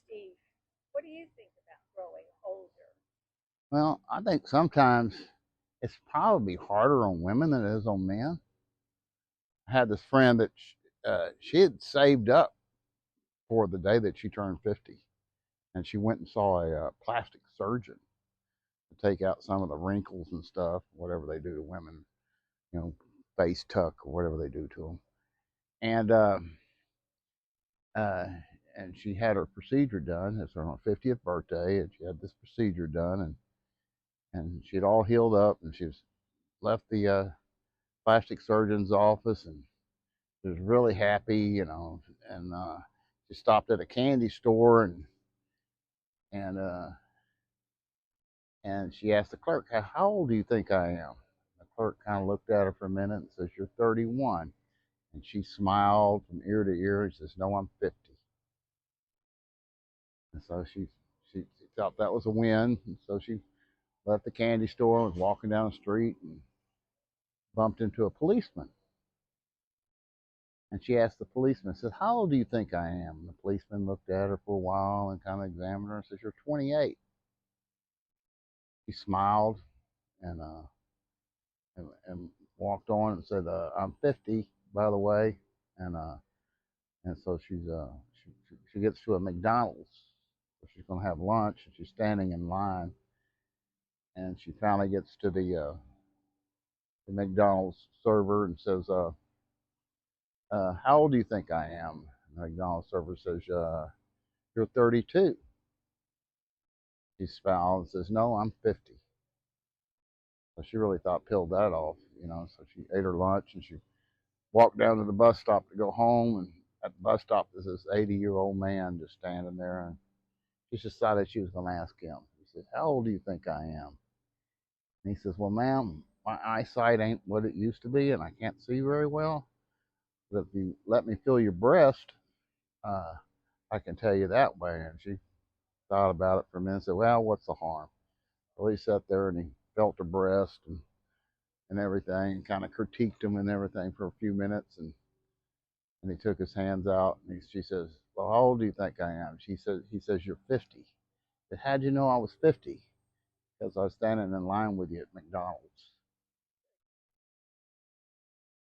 Steve, what do you think about growing older? Well, I think sometimes it's probably harder on women than it is on men. I had this friend that she had saved up for the day that she turned 50, and she went and saw a plastic surgeon to take out some of the wrinkles and stuff, whatever they do to women, you know, face tuck or whatever they do to them. And uh, and she had her procedure done. It's her 50th birthday, and she had this procedure done, and she'd all healed up, and she was left the plastic surgeon's office, and she was really happy, and she stopped at a candy store, and uh, and she asked the clerk, "How old do you think I am?" The clerk kind of looked at her for a minute and says, "You're 31." And she smiled from ear to ear and says, "No, I'm 50." And so she thought that was a win. And so she left the candy store and was walking down the street and bumped into a policeman. And she asked the policeman, said, "How old do you think I am?" And the policeman looked at her for a while and kind of examined her and says, "You're 28." She smiled and and walked on and said, "I'm 50, by the way." And and so she gets to a McDonald's. So she's going to have lunch, and she's standing in line. And she finally gets to the McDonald's server and says, "How old do you think I am?" And the McDonald's server says, "You're 32." She smiles and says, "No, I'm 50." So she really thought peeled that off, you know. So she ate her lunch and she walked down to the bus stop to go home. And at the bus stop, there's this 80-year-old man just standing there. And she decided she was going to ask him. He said, "How old do you think I am?" And he says, "Well, ma'am, my eyesight ain't what it used to be, and I can't see very well. But if you let me feel your breast, uh, I can tell you that way." And she thought about it for a minute and said, "Well, what's the harm?" Well, he sat there and he felt her breast and everything, and kind of critiqued him and everything for a few minutes. And he took his hands out and she says, "Well, how old do you think I am?" He says, "You're 50. I said, "How'd you know I was 50?" "Because I was standing in line with you at McDonald's."